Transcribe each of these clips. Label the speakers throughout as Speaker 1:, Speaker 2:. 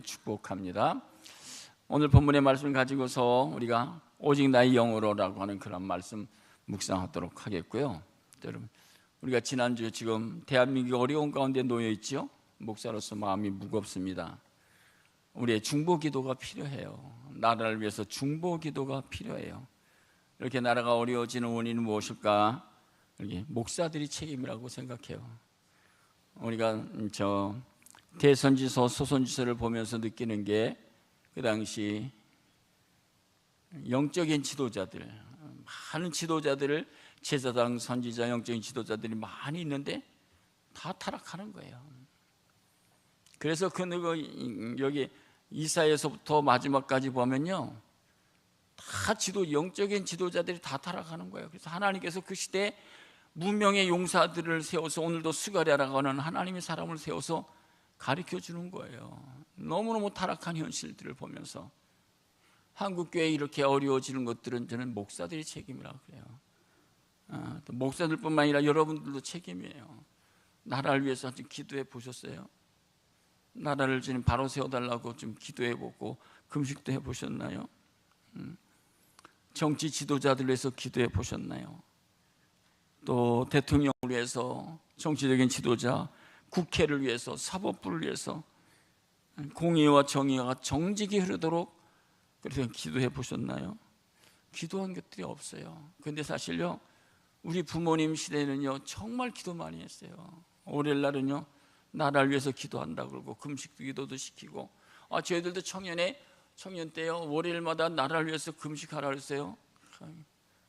Speaker 1: 축복합니다. 오늘 본문의 말씀을 가지고서 우리가 오직 나의 영으로라고 하는 그런 말씀 묵상하도록 하겠고요. 여러분, 우리가 지난주에 지금 대한민국이 어려운 가운데 놓여 있죠. 목사로서 마음이 무겁습니다. 우리의 중보 기도가 필요해요. 나라를 위해서 중보 기도가 필요해요. 이렇게 나라가 어려워지는 원인은 무엇일까? 이렇게 목사들이 책임이라고 생각해요. 우리가 대선지서, 소선지서를 보면서 느끼는 게 그 당시 영적인 지도자들, 많은 지도자들을 제사장, 선지자, 영적인 지도자들이 많이 있는데 다 타락하는 거예요. 그래서 여기 이사야서부터 마지막까지 보면요, 다 영적인 지도자들이 다 타락하는 거예요. 그래서 하나님께서 그 시대에 무명의 용사들을 세워서 오늘도 스가랴라고 하는 하나님의 사람을 세워서 가르쳐 주는 거예요. 너무너무 타락한 현실들을 보면서 한국교회 이렇게 어려워지는 것들은 저는 목사들이 책임이라고 그래요. 또 목사들뿐만 아니라 여러분들도 책임이에요. 나라를 위해서 좀 기도해 보셨어요? 나라를 지금 바로 세워달라고 좀 기도해 보고 금식도 해 보셨나요? 정치 지도자들 위해서 기도해 보셨나요? 또 대통령을 위해서, 정치적인 지도자, 국회를 위해서, 사법부를 위해서 공의와 정의가 정직히 흐르도록 그렇게 기도해 보셨나요? 기도한 것들이 없어요. 그런데 사실요, 우리 부모님 시대는요 정말 기도 많이 했어요. 월요일날은요 나라를 위해서 기도한다고 그러고 금식도 기도도 시키고, 저희들도 청년 때요 월요일마다 나라를 위해서 금식하라 그랬어요.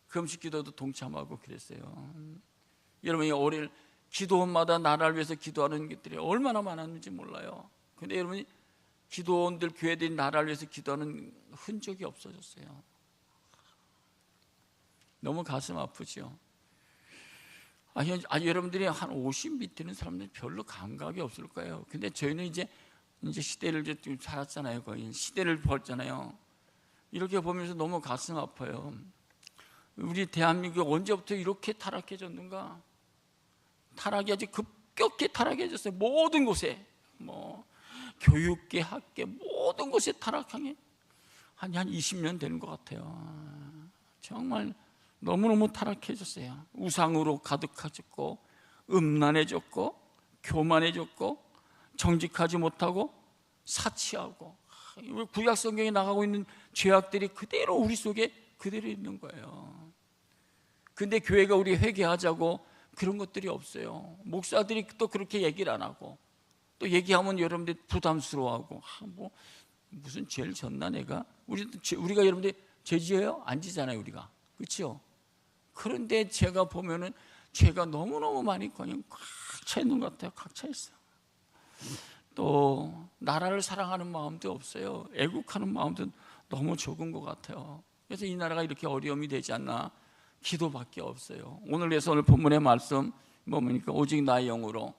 Speaker 1: 금식 기도도 동참하고 그랬어요. 여러분이 월요일 기도원마다 나라를 위해서 기도하는 것들이 얼마나 많았는지 몰라요. 그런데 여러분이 기도원들, 교회들이 나라를 위해서 기도하는 흔적이 없어졌어요. 너무 가슴 아프죠. 여러분들이 한 50 밑에는 사람들이 별로 감각이 없을 거예요. 근데 저희는 이제 시대를 좀 살았잖아요. 거의 시대를 봤잖아요. 이렇게 보면서 너무 가슴 아파요. 우리 대한민국이 언제부터 이렇게 타락해졌는가? 타락이 아주 급격히 타락해졌어요. 모든 곳에, 교육계, 학계, 모든 곳에 타락하게 한 20년 되는 것 같아요. 정말 너무너무 타락해졌어요. 우상으로 가득해졌고, 음란해졌고, 교만해졌고, 정직하지 못하고, 사치하고, 구약 성경에 나가고 있는 죄악들이 그대로 우리 속에 그대로 있는 거예요. 근데 교회가 우리 회개하자고 그런 것들이 없어요. 목사들이 또 그렇게 얘기를 안 하고, 또 얘기하면 여러분들 부담스러워하고, 무슨 죄를 졌나 내가? 우리가 여러분들 죄 지어요? 안 지잖아요, 우리가. 그렇죠? 그런데 제가 보면은 죄가 너무너무 많이 그냥 꽉 차 있는 것 같아요. 꽉 차 있어요. 또 나라를 사랑하는 마음도 없어요. 애국하는 마음도 너무 적은 것 같아요. 그래서 이 나라가 이렇게 어려움이 되지 않나, 기도밖에 없어요. 오늘 본문의 말씀 보니까 오직 나의 영으로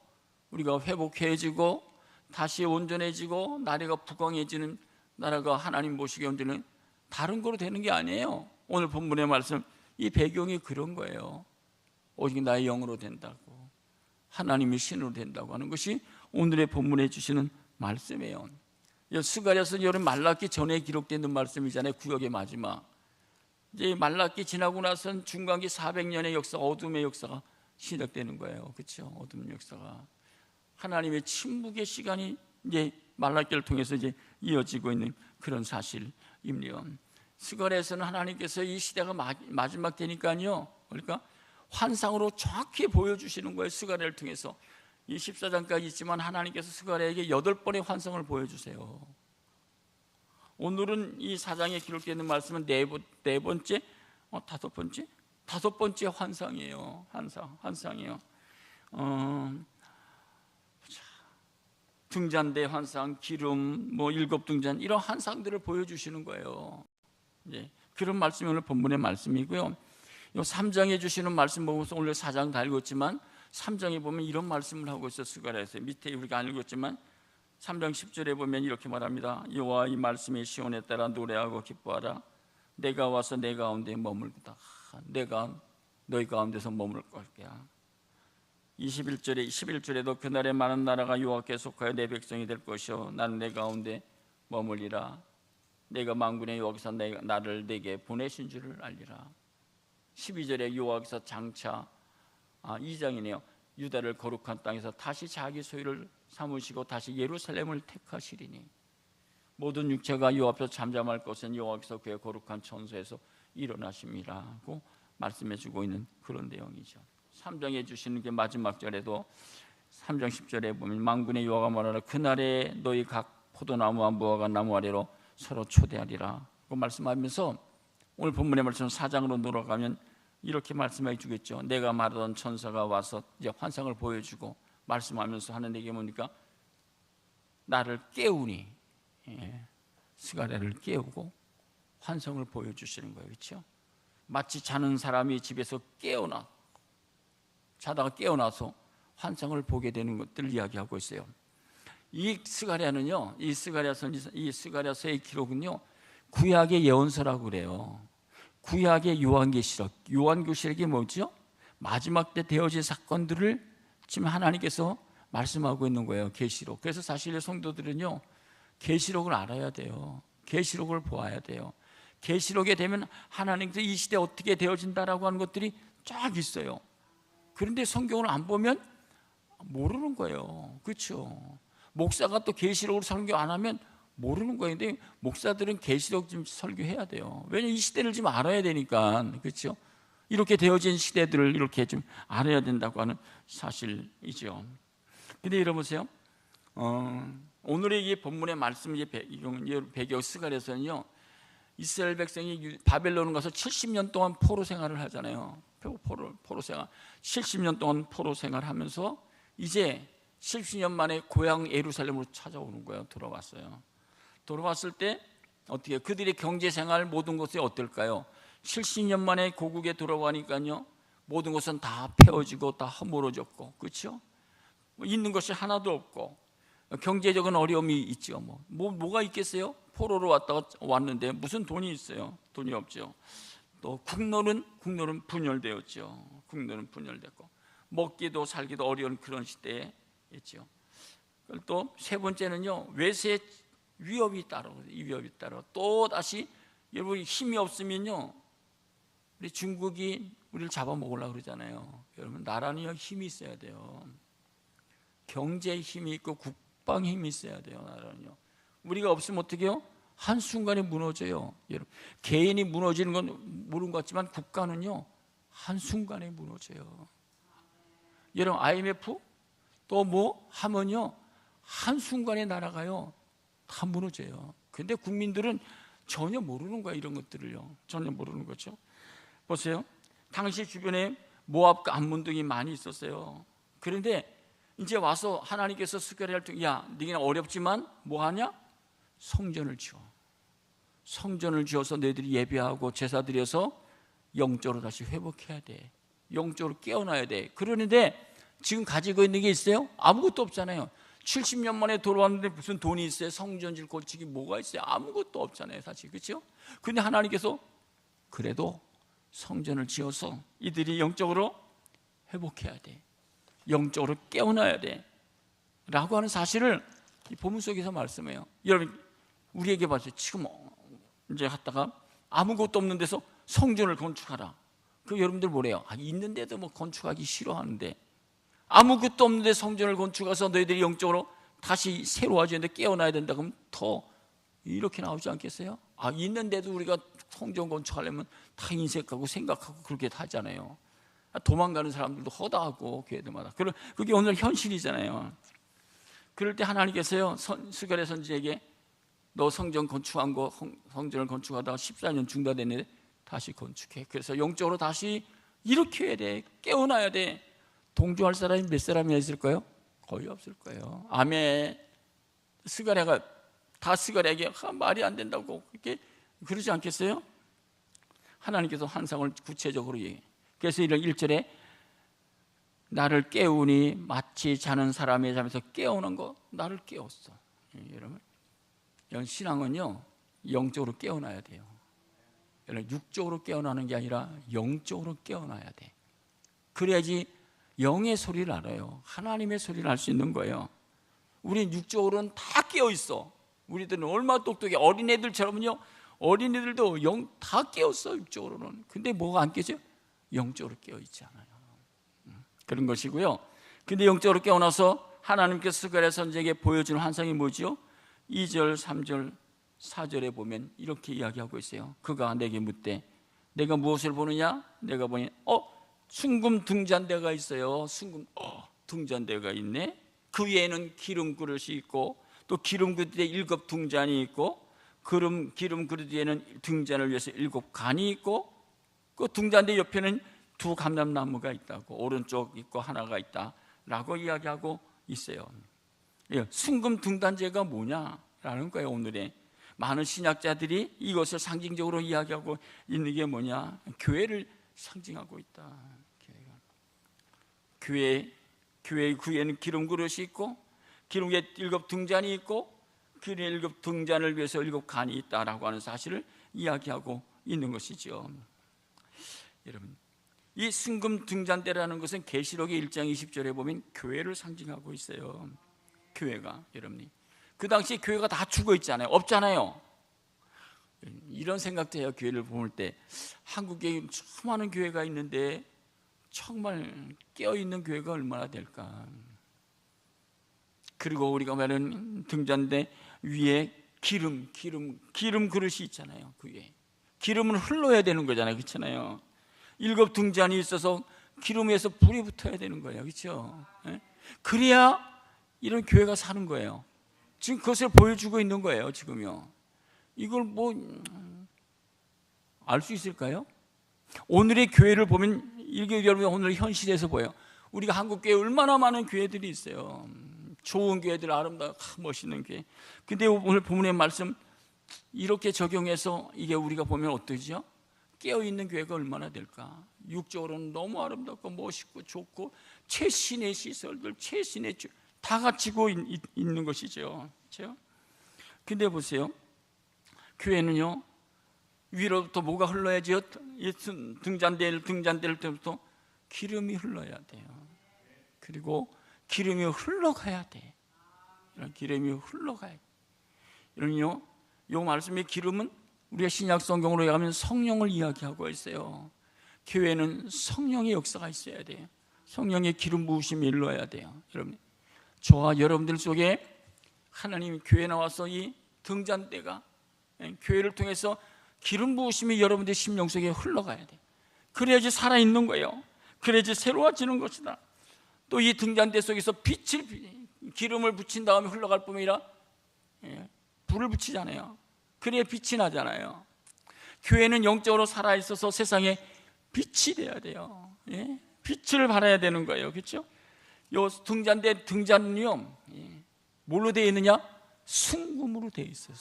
Speaker 1: 우리가 회복해지고 다시 온전해지고 나라가 부강해지는, 나라가 하나님 보시기에 온전히 다른 거로 되는 게 아니에요. 오늘 본문의 말씀, 이 배경이 그런 거예요. 오직 나의 영으로 된다고, 하나님의 신으로 된다고 하는 것이 오늘의 본문에 주시는 말씀이에요. 스가랴서 여름 말라기 전에 기록되는 말씀이잖아요. 구역의 마지막. 이제 말라기 지나고 나선 중간기 400년의 역사, 어둠의 역사가 시작되는 거예요. 그렇죠? 어둠의 역사가, 하나님의 침묵의 시간이 이제 말라기를 통해서 이제 이어지고 있는 그런 사실입니다. 스가랴에서는 하나님께서 이 시대가 마지막 되니까요, 그러니까 환상으로 정확히 보여주시는 거예요. 스가랴를 통해서. 이 14장까지 있지만 하나님께서 스가랴에게 8번의 환상을 보여주세요. 오늘은 이 4장에 기록되어 있는 말씀은 다섯 번째 환상이에요. 환상이에요. 등잔대 환상, 기름, 7 등잔, 이런 환상들을 보여주시는 거예요. 그런 말씀이 오늘 본문의 말씀이고요. 3장에 주시는 말씀 보면서 오늘 4장 다 읽었지만 3장에 보면 이런 말씀을 하고 있어요. 스가랴에서 밑에 우리가 안 읽었지만 3장 10절에 보면 이렇게 말합니다. 여호와 이 말씀의 시온에 따라 노래하고 기뻐하라. 내가 와서 내 가운데 머물다. 내가 너희 가운데서 머물 거야. 11절에도 그날에 많은 나라가 여호와께 속하여 내 백성이 될 것이요 나는 내 가운데 머물리라. 내가 만군의 여호와께서 나를 내게 보내신 줄을 알리라. 12절에 여호와께서 장차 2장이네요. 유다를 거룩한 땅에서 다시 자기 소유를 삼으시고 다시 예루살렘을 택하시리니 모든 육체가 여호와 앞에서 잠잠할 것은 여호와께서 그의 거룩한 천소에서 일어나심이라고 말씀해주고 있는 그런 내용이죠. 3장에 주시는 게 마지막 절에도 3장 10절에 보면 만군의 여호와가 말하라. 그날에 너희 각 포도나무와 무화과 나무 아래로 서로 초대하리라 고 말씀하면서 오늘 본문의 말씀 4장으로 돌아가면 이렇게 말씀해 주겠죠. 내가 말하던 천사가 와서 이제 환상을 보여주고 말씀하면서 하는 얘기 뭡니까? 나를 깨우니, 스가랴를 깨우고 환상을 보여주시는 거예요. 그렇죠? 마치 자는 사람이 집에서 자다가 깨어나서 환상을 보게 되는 것들을 이야기하고 있어요. 이 스가랴는요, 이 스가랴서의 기록은요, 구약의 예언서라고 그래요. 구약의 요한계시록, 요한계시록이 뭐죠? 마지막 때 되어질 사건들을 지금 하나님께서 말씀하고 있는 거예요. 계시록. 그래서 사실 성도들은요, 계시록을 알아야 돼요. 계시록을 보아야 돼요. 계시록에 되면 하나님께서 이 시대 어떻게 되어진다라고 하는 것들이 쫙 있어요. 그런데 성경을 안 보면 모르는 거예요. 그렇죠? 목사가 또 계시록을 설교 안 하면 모르는 거예요. 근데 목사들은 계시록 좀 설교해야 돼요. 왜냐하면 이 시대를 좀 알아야 되니까. 그렇죠? 이렇게 되어진 시대들을 이렇게 좀 알아야 된다고 하는 사실이죠. 근데 여러분 보세요. 오늘의 이 본문의 말씀 배경 스가랴서는요, 이스라엘 백성이 바벨론을 가서 70년 동안 포로 생활을 하잖아요. 포로 생활. 70년 동안 포로 생활하면서 이제 70년 만에 고향 예루살렘으로 찾아오는 거예요. 돌아왔어요. 돌아왔을 때 어떻게 그들의 경제 생활 모든 것이 어떨까요? 70년 만에 고국에 돌아가니까요, 모든 것은 다 패어지고 다 허물어졌고, 그렇죠? 있는 것이 하나도 없고 경제적인 어려움이 있죠. 뭐가 있겠어요? 포로로 왔는데 무슨 돈이 있어요? 돈이 없죠. 또 국론은 분열되었죠. 국론은 분열됐고 먹기도 살기도 어려운 그런 시대에 있죠. 또 세 번째는요, 외세 위협이 따로 또 다시 여러분 힘이 없으면요, 우리 중국이 우리를 잡아먹으려고 그러잖아요. 여러분 나라는요 힘이 있어야 돼요. 경제에 힘이 있고 국방 힘이 있어야 돼요. 나라는요. 우리가 없으면 어떻게 해요? 한순간에 무너져요. 여러분 개인이 무너지는 건 모르는 것 같지만 국가는요 한순간에 무너져요. 여러분 IMF 또 뭐 하면요 한순간에 나라가요 다 무너져요. 근데 국민들은 전혀 모르는 거예요. 이런 것들을요 전혀 모르는 거죠. 보세요. 당시 주변에 모압과 암몬 등이 많이 있었어요. 그런데 이제 와서 하나님께서 스가랴를 통해 야 네가 어렵지만 뭐하냐? 성전을 지어서 너희들이 예배하고 제사 드려서 영적으로 다시 회복해야 돼. 영적으로 깨어나야 돼. 그러는데 지금 가지고 있는 게 있어요? 아무것도 없잖아요. 70년 만에 돌아왔는데 무슨 돈이 있어요? 성전질 고치기 뭐가 있어요? 아무것도 없잖아요 사실. 그렇죠? 근데 하나님께서 그래도 성전을 지어서 이들이 영적으로 회복해야 돼. 영적으로 깨어나야 돼 라고 하는 사실을 이 본문 속에서 말씀해요. 여러분 우리에게 봐서 지금 이제 갔다가 아무것도 없는 데서 성전을 건축하라. 그 여러분들 뭐래요? 있는데도 뭐 건축하기 싫어하는데 아무것도 없는데 성전을 건축해서 너희들이 영적으로 다시 새로워져야 되는데 깨어나야 된다 그러면 더 이렇게 나오지 않겠어요? 있는데도 우리가 성전 건축하려면 다 인색하고 생각하고 그렇게 하잖아요. 도망가는 사람들도 허다하고 교회들마다. 그게 오늘 현실이잖아요. 그럴 때 하나님께서요 스가랴 선지자에게 너 성전을 건축하다가 14년 중단됐는데 다시 건축해. 그래서 영적으로 다시 일으켜야 돼. 깨어나야 돼. 동조할 사람이 몇 사람이나 있을까요? 거의 없을 거예요. 아멘. 스가랴가 다 스가랴에게 말이 안 된다고 이렇게 그러지 않겠어요? 하나님께서 환상을 구체적으로 얘기해. 그래서 이런 1절에 나를 깨우니 마치 자는 사람의 잠에서 깨우는 거 나를 깨웠어. 여러분 신앙은요 영적으로 깨어나야 돼요. 여러분 육적으로 깨어나는 게 아니라 영적으로 깨어나야 돼. 그래야지 영의 소리를 알아요. 하나님의 소리를 알 수 있는 거예요. 우린 육적으로는 다 깨어 있어. 우리들은 얼마나 똑똑해. 어린애들처럼요. 어린애들도 영 다 깨었어, 육적으로는. 근데 뭐가 안 깨져요? 영적으로 깨어있지 않아요. 그런 것이고요. 근데 영적으로 깨어나서 하나님께서 스가랴 선지자에게 보여주는 환상이 뭐죠? 2절, 3절, 4절에 보면 이렇게 이야기하고 있어요. 그가 내게 묻되 내가 무엇을 보느냐? 내가 보니 순금 등잔대가 있어요. 순금 등잔대가 있네. 그 위에는 기름 그릇이 있고 또 기름 그릇에 7 등잔이 있고 기름 그릇 위에는 등잔을 위해서 7 간이 있고 그 등잔대 옆에는 2 감람나무가 있다고, 오른쪽 있고 하나가 있다라고 이야기하고 있어요. 순금 등단제가 뭐냐라는 거예요. 오늘의 많은 신학자들이 이것을 상징적으로 이야기하고 있는 게 뭐냐? 교회를 상징하고 있다. 교회 그 위에는 기름 그릇이 있고 기름 위에 7 등잔이 있고 그 7 등잔을 위해서 7 간이 있다라고 하는 사실을 이야기하고 있는 것이죠. 여러분, 이 순금 등잔대라는 것은 계시록의 1장 20절에 보면 교회를 상징하고 있어요. 교회가, 여러분이 그 당시에 교회가 다 죽어 있잖아요. 없잖아요. 이런 생각도 해요. 교회를 볼 때 한국에 수많은 교회가 있는데 정말 깨어있는 교회가 얼마나 될까. 그리고 우리가 말하는 등잔대 위에 기름 그릇이 있잖아요. 그 위에 기름은 흘러야 되는 거잖아요. 그렇잖아요. 7 등잔이 있어서 기름에서 불이 붙어야 되는 거예요. 그렇죠? 그래야 이런 교회가 사는 거예요. 지금 그것을 보여주고 있는 거예요. 지금요. 이걸 뭐 알 수 있을까요? 오늘의 교회를 보면 이게 여러분 오늘 현실에서 보여요. 우리가 한국 교회 얼마나 많은 교회들이 있어요. 좋은 교회들, 아름다워 멋있는 교회. 근데 오늘 본문의 말씀 이렇게 적용해서 이게 우리가 보면 어떠죠? 깨어있는 교회가 얼마나 될까? 육적으로는 너무 아름답고 멋있고 좋고 최신의 시설들, 최신의 다 갖추고 있는 것이죠. 그렇죠? 근데 보세요. 교회는요, 위로부터 뭐가 흘러야지요? 등잔대를 때부터 기름이 흘러야 돼요. 그리고 기름이 흘러가야 돼. 이런 기름이 흘러가야 돼. 이런요, 이 말씀의 기름은 우리가 신약 성경으로 가면 성령을 이야기하고 있어요. 교회는 성령의 역사가 있어야 돼요. 성령의 기름 부으심이 일러야 돼요. 여러분, 저와 여러분들 속에 하나님 교회 나와서 이 등잔대가 교회를 통해서 기름 부으심이 여러분들 심령 속에 흘러가야 돼요. 그래야지 살아있는 거예요. 그래야지 새로워지는 것이다. 또 이 등잔대 속에서 기름을 붙인 다음에 흘러갈 뿐만 아니라 불을 붙이잖아요. 그래야 빛이 나잖아요. 교회는 영적으로 살아있어서 세상에 빛이 돼야 돼요. 빛을 발해야 되는 거예요. 그렇죠? 요 등잔은요, 뭘로 되어 있느냐? 순금으로 되어 있어요.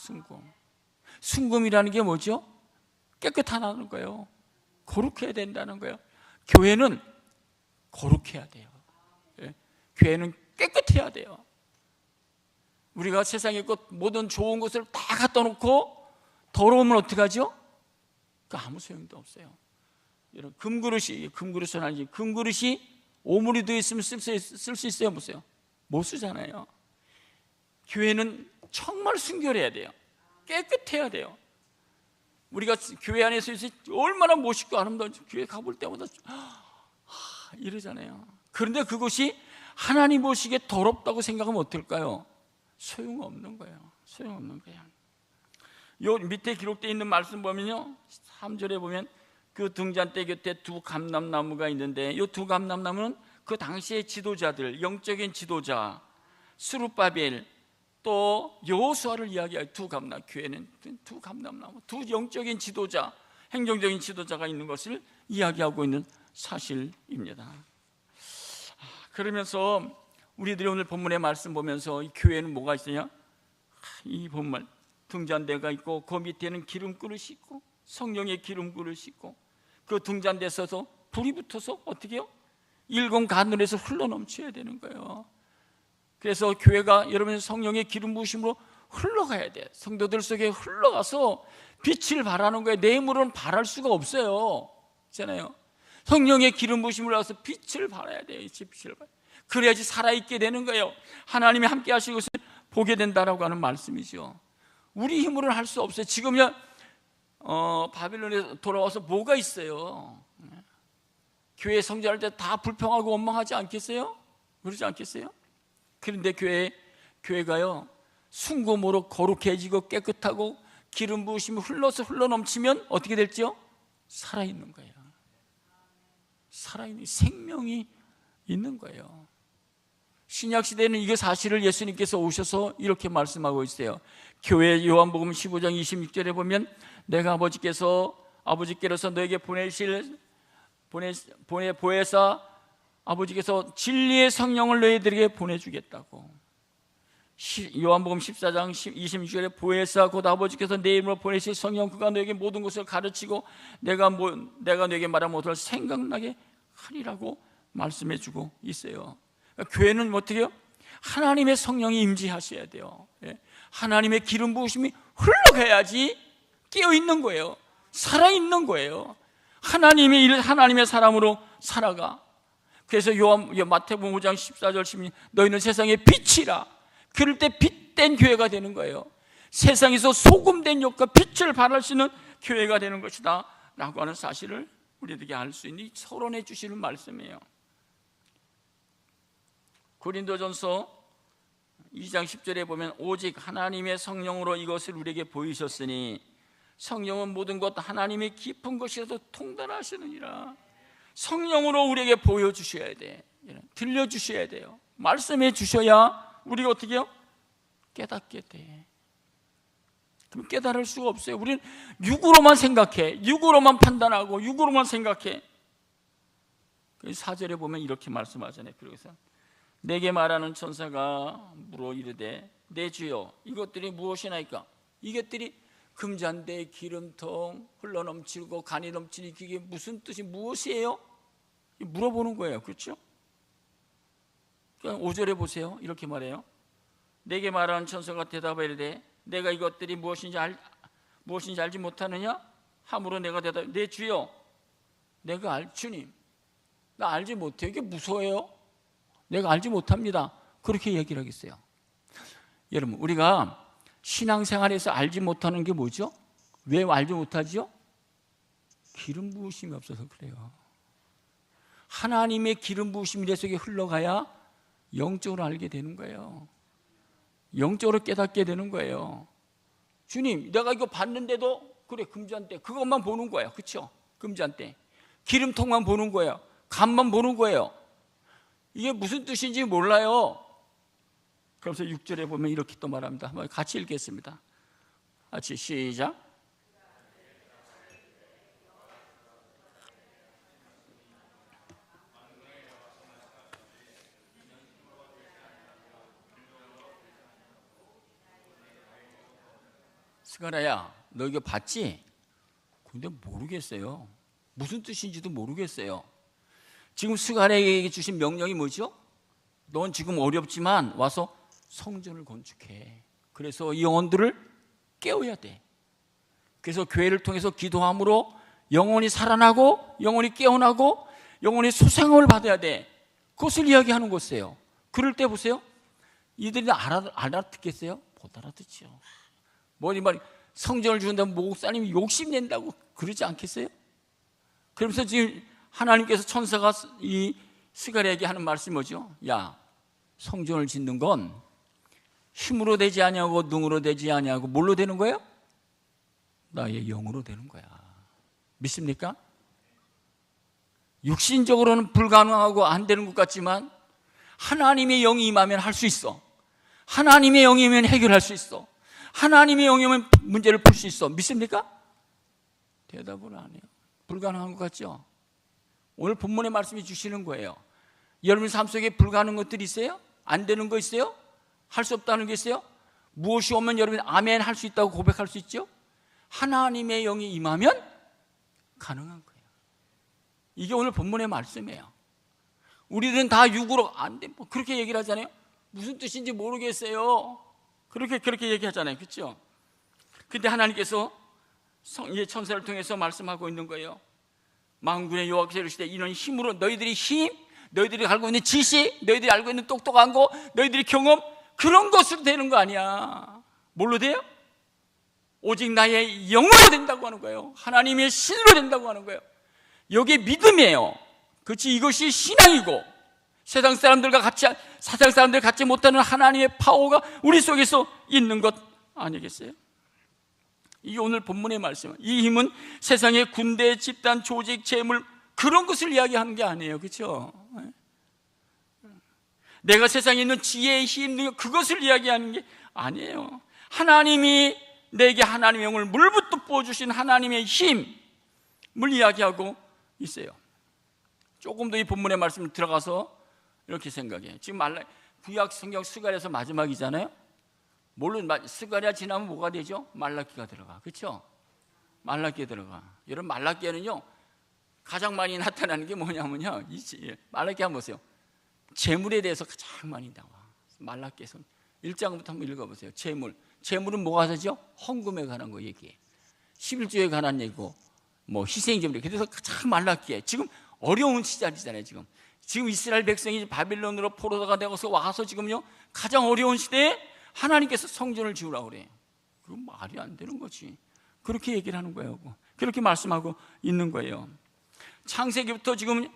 Speaker 1: 순금이라는 게 뭐죠? 깨끗하다는 거예요. 거룩해야 된다는 거예요. 교회는 거룩해야 돼요. 교회는 깨끗해야 돼요. 우리가 세상의 것 모든 좋은 것을 다 갖다 놓고 더러우면 어떡하죠? 아무 소용도 없어요. 여러분, 금그릇은 아니지. 금그릇이 오물이 되어 있으면 쓸 수 있어요? 못 써요? 못 쓰잖아요. 교회는 정말 순결해야 돼요. 깨끗해야 돼요. 우리가 교회 안에서 얼마나 멋있고 아름다운지 교회 가볼 때마다 이러잖아요. 그런데 그것이 하나님 보시기에 더럽다고 생각하면 어떨까요? 소용없는 거예요. 소용없는 거예요. 요 밑에 기록되어 있는 말씀 보면요, 3절에 보면 그 등잔대 곁에 2 감람나무가 있는데 이 2 감람나무는 그 당시의 지도자들, 영적인 지도자 스룹바벨 또 여호수아를 이야기해요. 2 감람, 교회는 2 감람나무, 2 영적인 지도자, 행정적인 지도자가 있는 것을 이야기하고 있는 사실입니다. 그러면서 우리들이 오늘 본문의 말씀 보면서 이 교회는 뭐가 있으냐? 이 본문 등잔대가 있고 그 밑에는 기름 그릇이 있고 성령의 기름 그릇이 있고 그 등잔대에 서서 불이 붙어서 어떻게 해요? 7 가늘에서 흘러넘쳐야 되는 거예요. 그래서 교회가 여러분 성령의 기름 부으심으로 흘러가야 돼요. 성도들 속에 흘러가서 빛을 발하는 거예요. 내 힘으로는 발할 수가 없어요. 그렇잖아요. 성령의 기름 부으심으로 와서 빛을 발해야 돼요. 빛을 발해야. 그래야지 살아있게 되는 거예요. 하나님이 함께 하신 것을 보게 된다라고 하는 말씀이죠. 우리 힘으로는 할 수 없어요. 지금요 바빌론에 돌아와서 뭐가 있어요? 교회 성장할 때 다 불평하고 원망하지 않겠어요? 그러지 않겠어요? 그런데 교회가요 순금으로 거룩해지고 깨끗하고 기름 부으심이 흘러서 흘러넘치면 어떻게 될지요? 살아있는 거예요. 살아있는 생명이 있는 거예요. 신약시대는 이게 사실을 예수님께서 오셔서 이렇게 말씀하고 있어요. 교회 요한복음 15장 26절에 보면 내가 아버지께로서 너에게 보혜사 아버지께서 진리의 성령을 너희들에게 보내주겠다고. 요한복음 14장 26절에 보혜사 곧 아버지께서 내 이름으로 보내실 성령 그가 너에게 모든 것을 가르치고 내가 너에게 말한 모든 것을 생각나게 하리라고 말씀해주고 있어요. 그러니까 교회는 어떻게 해요? 하나님의 성령이 임재하셔야 돼요. 하나님의 기름 부으심이 흘러가야지 깨어있는 거예요. 살아있는 거예요. 하나님의 사람으로 살아가. 그래서 마태복음 5장 14절 16 너희는 세상의 빛이라. 그럴 때 빛된 교회가 되는 거예요. 세상에서 소금된 역과 빛을 발할 수 있는 교회가 되는 것이다 라고 하는 사실을 우리에게 알 수 있는 서론해 주시는 말씀이에요. 고린도전서 2장 10절에 보면 오직 하나님의 성령으로 이것을 우리에게 보이셨으니 성령은 모든 것 하나님의 깊은 것이라도 통달하시느니라. 성령으로 우리에게 보여주셔야 돼. 들려주셔야 돼요. 말씀해 주셔야 우리가 어떻게 해요? 깨닫게 돼. 그럼 깨달을 수가 없어요. 우리는 육으로만 생각해. 육으로만 판단하고 육으로만 생각해. 4절에 보면 이렇게 말씀하잖아요. 그래서 내게 말하는 천사가 물어 이르되 내 주여 이것들이 무엇이나이까? 이것들이 금잔대 기름통 흘러넘치고 간이 넘치니 그게 무슨 뜻이 무엇이에요? 물어보는 거예요. 그렇죠? 5절에 보세요. 이렇게 말해요. 내게 말하는 천사가 대답하여 이르되 내가 이것들이 무엇인지 알지 못하느냐? 하므로 내가 대답해 내 주여 내가 주님 나 알지 못해요. 이게 무서워요? 내가 알지 못합니다. 그렇게 얘기를 하겠어요. 여러분 우리가 신앙생활에서 알지 못하는 게 뭐죠? 왜 알지 못하죠? 기름 부으심이 없어서 그래요. 하나님의 기름 부으심이 내 속에 흘러가야 영적으로 알게 되는 거예요. 영적으로 깨닫게 되는 거예요. 주님 내가 이거 봤는데도 그래 금잔대 그것만 보는 거예요. 그렇죠? 금잔대 기름통만 보는 거예요. 간만 보는 거예요. 이게 무슨 뜻인지 몰라요. 그래서 6절에 보면 이렇게 또 말합니다. 한번 같이 읽겠습니다. 같이 시작. 스가랴야 너 이거 봤지? 근데 모르겠어요. 무슨 뜻인지도 모르겠어요. 지금 스가랴에게 주신 명령이 뭐죠? 넌 지금 어렵지만 와서 성전을 건축해. 그래서 이 영혼들을 깨워야 돼. 그래서 교회를 통해서 기도함으로 영혼이 살아나고 영혼이 깨어나고 영혼이 소생함을 받아야 돼. 그것을 이야기하는 것이에요. 그럴 때 보세요. 이들이 알아듣겠어요? 못 알아듣죠. 뭐니 말 성전을 주는다면 목사님이 욕심낸다고 그러지 않겠어요? 그러면서 지금 하나님께서 천사가 이 스가랴에게 하는 말씀이 뭐죠? 야 성전을 짓는 건 힘으로 되지 아니하고 능으로 되지 아니하고 뭘로 되는 거예요? 나의 영으로 되는 거야. 믿습니까? 육신적으로는 불가능하고 안 되는 것 같지만 하나님의 영이 임하면 할 수 있어. 하나님의 영이면 해결할 수 있어. 하나님의 영이면 문제를 풀 수 있어. 믿습니까? 대답을 안 해요. 불가능한 것 같죠? 오늘 본문의 말씀이 주시는 거예요. 여러분 삶 속에 불가능한 것들이 있어요? 안 되는 거 있어요? 할 수 없다는 게 있어요? 무엇이 오면 여러분 아멘 할 수 있다고 고백할 수 있죠? 하나님의 영이 임하면 가능한 거예요. 이게 오늘 본문의 말씀이에요. 우리들은 다 육으로 안 돼. 그렇게 얘기를 하잖아요. 무슨 뜻인지 모르겠어요. 그렇게 얘기하잖아요. 그렇죠? 근데 하나님께서 천사를 통해서 말씀하고 있는 거예요. 만군의 여호와께서 이르시되 이는 힘으로 너희들이 알고 있는 지식, 너희들이 알고 있는 똑똑한 거, 너희들이 경험 그런 것으로 되는 거 아니야. 뭘로 돼요? 오직 나의 영으로 된다고 하는 거예요. 하나님의 신으로 된다고 하는 거예요. 이게 믿음이에요. 그렇지, 이것이 신앙이고 세상 사람들과 갖지 못하는 하나님의 파워가 우리 속에서 있는 것 아니겠어요? 이게 오늘 본문의 말씀. 이 힘은 세상의 군대, 집단, 조직, 재물 그런 것을 이야기하는 게 아니에요. 그렇죠? 내가 세상에 있는 지혜의 힘, 그것을 이야기하는 게 아니에요. 하나님이 내게 하나님의 영을 물부터 부어주신 하나님의 힘을 이야기하고 있어요. 조금 더 이 본문의 말씀을 들어가서 이렇게 생각해요. 지금 구약 성경 스가랴에서 마지막이잖아요. 물론 스가랴 지나면 뭐가 되죠? 말라기가 들어가. 그렇죠? 말라기에 들어가. 여러분, 말라기에는요 가장 많이 나타나는 게 뭐냐면요, 말라기 한번 보세요. 재물에 대해서 가장 많이 나와. 말라기에서 1장부터 한번 읽어보세요. 재물은 뭐가 되죠? 헌금에 관한 거 얘기해. 11조에 관한 얘기고 뭐 희생제물. 그래서 가장 말라기에 지금 어려운 시절이잖아요. 지금 이스라엘 백성이 바빌론으로 포로가 되어서 와서 지금요 가장 어려운 시대에 하나님께서 성전을 지으라고 그래요. 그건 말이 안 되는 거지. 그렇게 얘기를 하는 거예요. 그렇게 말씀하고 있는 거예요. 창세기부터 지금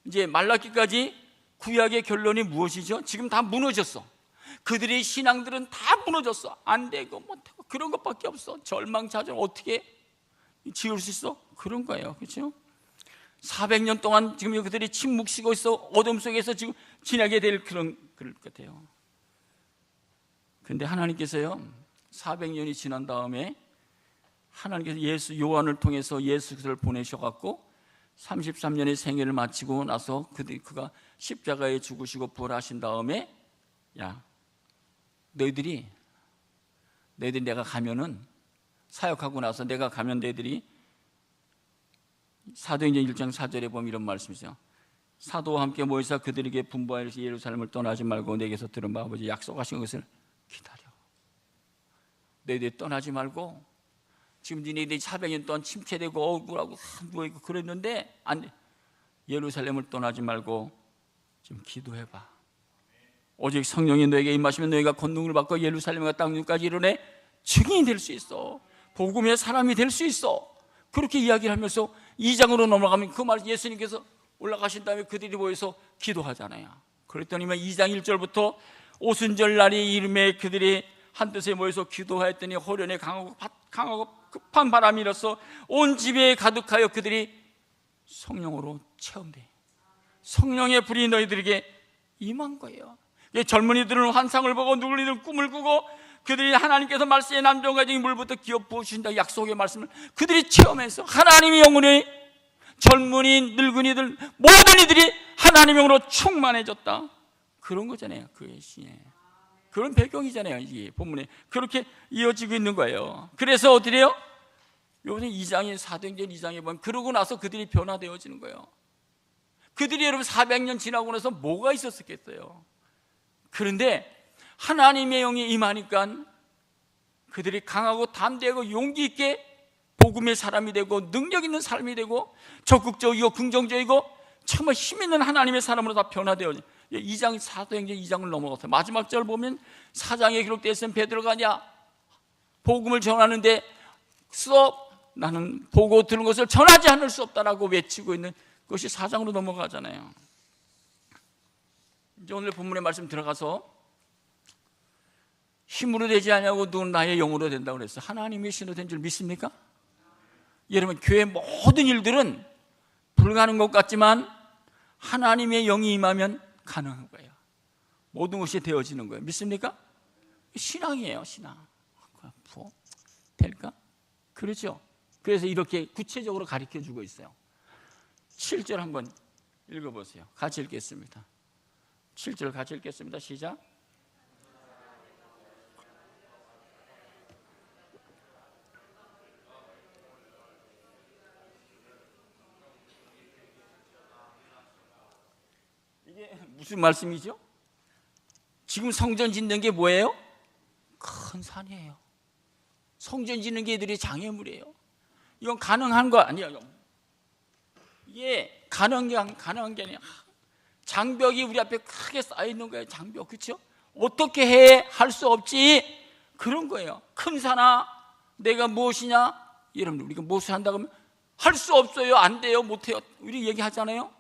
Speaker 1: 이제 말라기까지 구약의 결론이 무엇이죠? 지금 다 무너졌어. 그들의 신앙들은 다 무너졌어. 안 되고 못하고 그런 것밖에 없어. 절망자절 어떻게 지을 수 있어? 그런 거예요. 그렇죠? 400년 동안 지금 그들이 침묵 쉬고 있어. 어둠 속에서 지금 지나게 될 그럴 것 같아요. 근데 하나님께서요 400년이 지난 다음에 하나님께서 요한을 통해서 예수 그리스도를 보내셔갖고 33년의 생애를 마치고 나서 그가 십자가에 죽으시고 부활하신 다음에 야 너희들이 내가 가면은 사역하고 나서 내가 가면 너희들이 사도행전 1장 4절에 보면 이런 말씀이 있어요. 사도와 함께 모여서 그들에게 분부하여 예루살렘을 떠나지 말고 내게서 들은 바 아버지 약속하신 것을 기다려. 너희들이 떠나지 말고 지금 니네들이 400년 동안 침체되고 억울하고 누워있고 그랬는데 안 돼. 예루살렘을 떠나지 말고 좀 기도해봐. 오직 성령이 너에게 임하시면 너희가 권능을 받고 예루살렘과 땅끝까지 이르러 증인이 될 수 있어. 복음의 사람이 될 수 있어. 그렇게 이야기를 하면서 2장으로 넘어가면 그 말 예수님께서 올라가신 다음에 그들이 모여서 기도하잖아요. 그랬더니만 2장 1절부터 오순절 날이 이름에 그들이 한뜻에 모여서 기도하였더니 호련에 강하고 급한 바람이 일어서 온 집에 가득하여 그들이 성령으로 체험돼. 성령의 불이 너희들에게 임한 거예요. 젊은이들은 환상을 보고 누구리들은 꿈을 꾸고 그들이 하나님께서 말씀의 남정과 물부터 기어 부으신다 약속의 말씀을 그들이 체험해서 하나님의 영혼이 젊은이 늙은이들 모든 이들이 하나님의 영으로 충만해졌다. 그런 거잖아요. 그게 그런 배경이잖아요. 이게 본문에 그렇게 이어지고 있는 거예요. 그래서 어디래요? 요새 2장에 사도행전 2장에 보면 그러고 나서 그들이 변화되어지는 거예요. 그들이 여러분 400년 지나고 나서 뭐가 있었겠어요? 그런데 하나님의 영이 임하니까 그들이 강하고 담대하고 용기 있게 복음의 사람이 되고 능력 있는 삶이 되고 적극적이고 긍정적이고 정말 힘 있는 하나님의 사람으로 다 변화되어져. 2장 사도행전 2장을 넘어가서 마지막 절 보면 4장에 기록되어 있으면 베드로가 복음을 전하는데 나는 보고 들은 것을 전하지 않을 수 없다라고 외치고 있는 것이 4장으로 넘어가잖아요. 이제 오늘 본문의 말씀 들어가서 힘으로 되지 않냐고 누군 나의 영으로 된다고 그랬어. 하나님의 신으로 된 줄 믿습니까? 여러분 교회 모든 일들은 불가능한 것 같지만 하나님의 영이 임하면 가능한 거예요. 모든 것이 되어지는 거예요. 믿습니까? 신앙이에요. 신앙. 될까? 그렇죠. 그래서 이렇게 구체적으로 가르쳐주고 있어요. 7절 한번 읽어보세요. 같이 읽겠습니다. 7절 같이 읽겠습니다. 시작. 이게 무슨 말씀이죠? 지금 성전 짓는 게 뭐예요? 큰 산이에요. 성전 짓는 게 애들이 장애물이에요. 이건 가능한 거 아니에요. 이게 가능한 게 아니야. 장벽이 우리 앞에 크게 쌓여 있는 거예요. 장벽, 그렇죠? 어떻게 해? 할 수 없지. 그런 거예요. 큰 산아, 내가 무엇이냐? 여러분, 우리가 무엇을 한다고 하면 할 수 없어요, 안 돼요, 못해요, 우리 얘기하잖아요.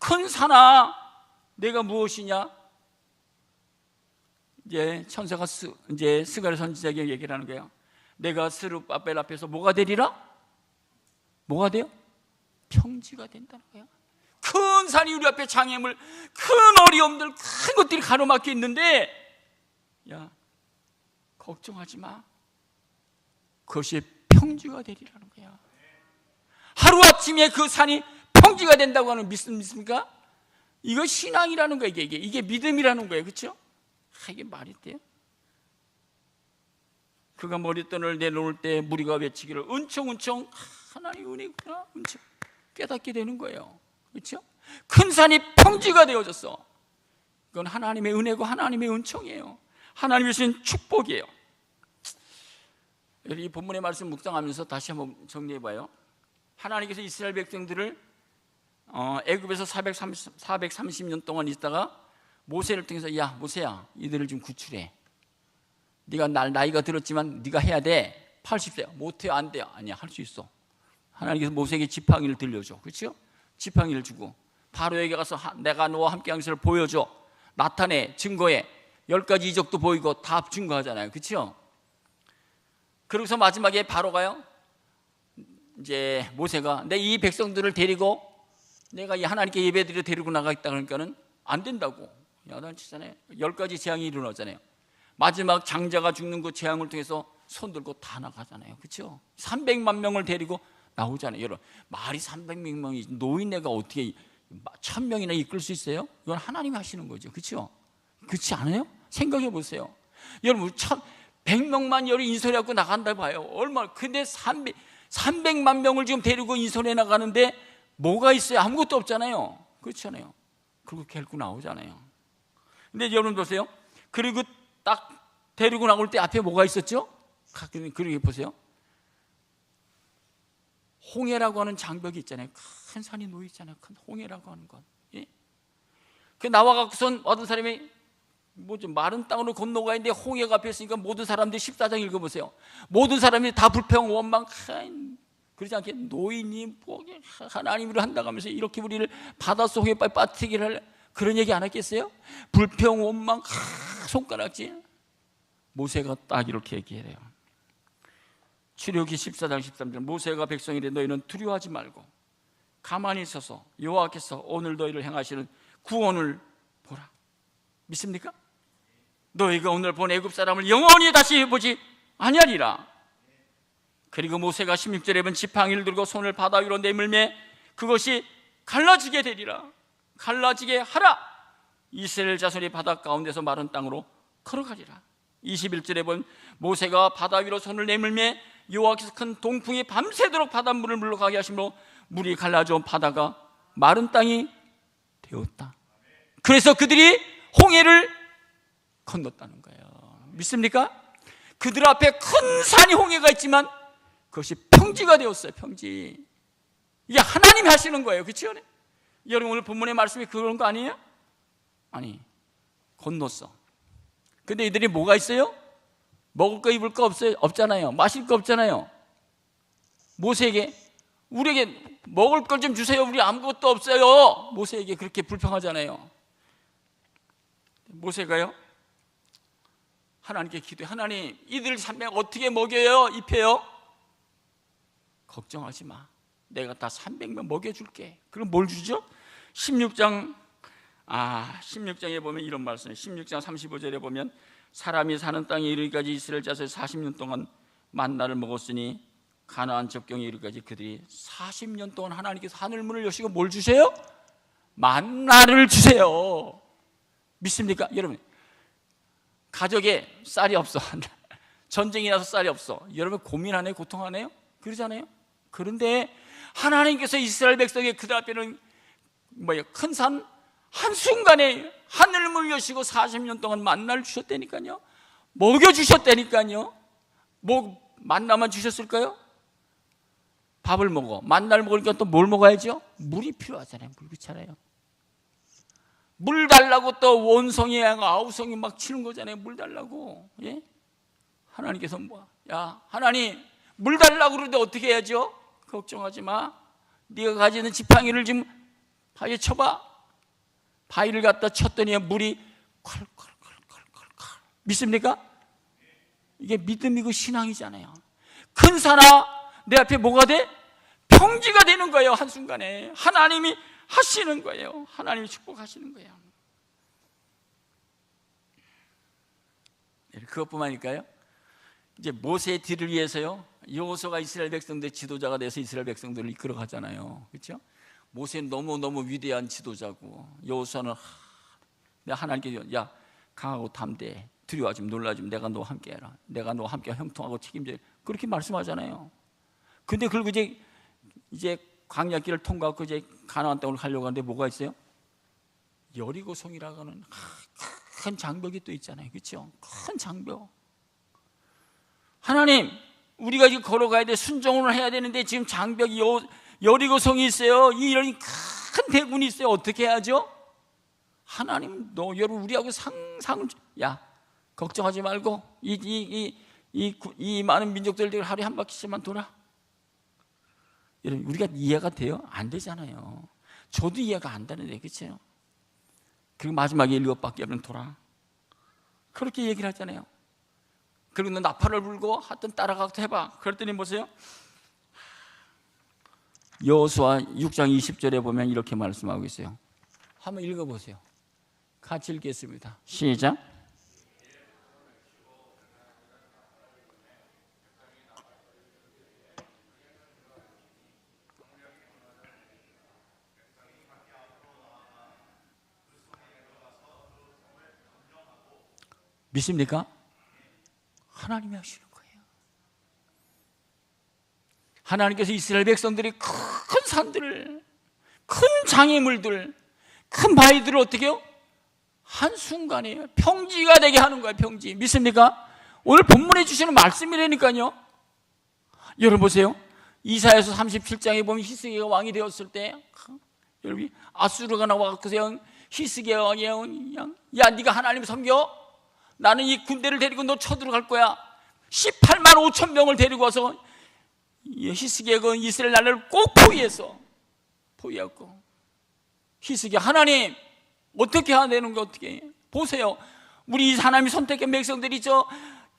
Speaker 1: 큰 산아, 내가 무엇이냐? 이제 천사가 이제 스가랴 선지자에게 얘기를 하는 거예요. 내가 스룹바벨 앞에서 뭐가 되리라? 뭐가 돼요? 평지가 된다는 거예요. 큰 산이 우리 앞에 장애물, 큰 어려움들, 큰 것들이 가로막혀 있는데, 야, 걱정하지 마. 그것이 평지가 되리라는 거야. 하루아침에 그 산이 평지가 된다고 하는 믿습니까? 이거 신앙이라는 거예요. 이게 믿음이라는 거예요. 그렇죠? 이게 말이 돼요? 그가 머릿돈을 내놓을 때 무리가 외치기를 은총은총, 하나님의 은혜구나, 은총, 깨닫게 되는 거예요. 그렇죠? 큰 산이 평지가 되어졌어. 그건 하나님의 은혜고 하나님의 은총이에요. 하나님이 주신 축복이에요. 이 본문의 말씀 묵상하면서 다시 한번 정리해봐요. 하나님께서 이스라엘 백성들을 애굽에서 430년 동안 있다가 모세를 통해서, 야 모세야, 이들을 좀 구출해. 네가 나이가 들었지만 네가 해야 돼. 80세 못해요, 안 돼요. 아니야, 할 수 있어. 하나님께서 모세에게 지팡이를 들려줘. 그렇죠? 지팡이를 주고 바로에게 가서 내가 너와 함께 한 것을 보여줘, 나타내, 증거해. 10가지 이적도 보이고 다 증거하잖아요. 그렇죠? 그러고서 마지막에 바로가요, 이제 모세가 내 이 백성들을 데리고 내가 이 하나님께 예배드려 데리고 나가겠다 그러니까는 안 된다고 야단치잖아요. 10가지 재앙이 일어나잖아요. 마지막 장자가 죽는 그 재앙을 통해서 손 들고 다 나가잖아요. 그렇죠? 300만 명을 데리고 나오잖아요. 여러분, 말이 300만 명이 노인네가 어떻게 1000명이나 이끌 수 있어요? 이건 하나님이 하시는 거죠. 그렇죠? 그렇지 않아요? 생각해 보세요. 여러분, 100명만 열이 인솔해갖고 나간다 봐요. 얼마? 근데 300만 명을 지금 데리고 인솔해 나가는데 뭐가 있어요? 아무것도 없잖아요. 그렇잖아요. 그리고 결국 나오잖아요. 근데 여러분 보세요. 그리고 딱 데리고 나올 때 앞에 뭐가 있었죠? 그렇게 보세요. 홍해라고 하는 장벽이 있잖아요. 큰 산이 놓여 있잖아요. 큰 홍해라고 하는 건. 예? 그 나와갖고선 어떤 사람이 좀 마른 땅으로 건너가야 되는데 홍해가 앞에 있으니까 모든 사람들이 14장 읽어보세요. 모든 사람들이 다 불평, 원망, 그러지 않게 노인님, 하나님으로 한다고 하면서 이렇게 우리를 바닷속에 빠뜨리기를 할, 그런 얘기 안 했겠어요? 불평, 원망, 손가락질. 모세가 딱 이렇게 얘기해요. 출애굽기 14장 13절, 모세가 백성이래 너희는 두려워하지 말고 가만히 있어서 여호와께서 오늘 너희를 행하시는 구원을 보라. 믿습니까? 너희가 오늘 본 애굽 사람을 영원히 다시 보지 아니하리라. 그리고 모세가 16절에 본 지팡이를 들고 손을 바다 위로 내밀매 그것이 갈라지게 되리라. 갈라지게 하라. 이스라엘 자손이 바다 가운데서 마른 땅으로 걸어가리라. 21절에 본 모세가 바다 위로 손을 내밀매 여호와께서 큰 동풍이 밤새도록 바닷물을 물러가게 하심으로 물이 갈라져 바다가 마른 땅이 되었다. 그래서 그들이 홍해를 건넜다는 거예요. 믿습니까? 그들 앞에 큰 산이 홍해가 있지만 그것이 평지가 되었어요. 평지. 이게 하나님이 하시는 거예요. 그렇죠? 여러분, 오늘 본문의 말씀이 그런 거 아니에요? 아니, 건넜어. 근데 이들이 뭐가 있어요? 먹을 거 입을 거 없잖아요. 마실 거 없잖아요. 모세에게 우리에게 먹을 걸 좀 주세요. 우리 아무것도 없어요. 모세에게 그렇게 불평하잖아요. 모세가요, 하나님께 기도해. 하나님, 이들 300 어떻게 먹여요? 입혀요? 걱정하지 마. 내가 다 300명 먹여줄게. 그럼 뭘 주죠? 16장에 보면 이런 말씀이에요. 16장 35절에 보면 사람이 사는 땅에 이르기까지 이스라엘 자손이 40년 동안 만나를 먹었으니 가나안 접경에 이르기까지 그들이 40년 동안 하나님께서 하늘 문을 여시고 뭘 주세요? 만나를 주세요. 믿습니까? 여러분, 가족에 쌀이 없어. 전쟁이 나서 쌀이 없어. 여러분 고민하네요? 고통하네요? 그러잖아요? 그런데 하나님께서 이스라엘 백성의 그들 앞에는 큰 산 한순간에 하늘문을 여시고 40년 동안 만나를 주셨다니까요. 먹여주셨다니까요. 뭐 만나만 주셨을까요? 밥을 먹어. 만나를 먹으니까 또 뭘 먹어야죠? 물이 필요하잖아요. 물. 그렇잖아요. 물 달라고 또 원성이 아우성이 막 치는 거잖아요. 물 달라고. 예? 하나님께서 야, 하나님 물 달라고 그러는데 어떻게 해야죠? 걱정하지 마. 네가 가지는 지팡이를 지금 바위에 쳐봐. 바위를 갖다 쳤더니 물이 콸콸콸콸콸콸. 믿습니까? 이게 믿음이고 신앙이잖아요. 큰 산아, 내 앞에 뭐가 돼? 평지가 되는 거예요. 한순간에 하나님이 하시는 거예요. 하나님이 축복하시는 거예요. 그것뿐만일까요? 이제 모세의 뒤를 위해서요, 여호수아가 이스라엘 백성들의 지도자가 돼서 이스라엘 백성들을 이끌어 가잖아요. 그렇죠? 모세는 너무너무 위대한 지도자고, 여호수아는 내가 하나님께 야, 강하고 담대해, 두려워하지 놀라지, 내가 너와 함께해라, 내가 너와 함께 형통하고 책임져, 그렇게 말씀하잖아요. 근데 그리고 이제 광야길을 통과하고 이제 가나안 땅으로 가려고 하는데 뭐가 있어요? 여리고성이라고 하는 큰 장벽이 또 있잖아요. 그렇죠? 큰 장벽. 하나님, 우리가 지금 걸어가야 돼, 순종을 해야 되는데 지금 장벽이 여리고성이 있어요. 이런 큰 대군이 있어요. 어떻게 해야죠? 하나님, 너 여러분 우리하고 상상을, 야, 걱정하지 말고 이 많은 민족들 하루에 한 바퀴씩만 돌아. 여러분, 우리가 이해가 돼요? 안 되잖아요. 저도 이해가 안 되는데, 그렇죠? 그리고 마지막에 7바퀴는 돌아. 그렇게 얘기를 하잖아요. 그리고 너 나팔을 불고 하여튼 따라가서 해봐. 그랬더니 보세요, 여호수아 6장 20절에 보면 이렇게 말씀하고 있어요. 한번 읽어보세요. 같이 읽겠습니다. 시작. 믿습니까? 하나님이 하시는 거예요. 하나님께서 이스라엘 백성들이 큰 산들을, 큰 장애물들, 큰 바위들을 어떻게 해요? 한순간에 평지가 되게 하는 거예요. 평지. 믿습니까? 오늘 본문에 주시는 말씀이라니까요. 여러분 보세요. 이사야서 37장에 보면 히스기야가 왕이 되었을 때, 여러분 아수르가 나와서 히스기야 왕이, 야, 네가 하나님 섬겨? 나는 이 군대를 데리고 너 쳐들어갈 거야. 18만 5천 명을 데리고 와서 히스기야가 이스라엘 나라를 꼭 포위했고, 히스기야, 하나님 어떻게 해야 되는 거, 어떻게 해? 보세요. 우리 하나님이 선택한 백성들이 저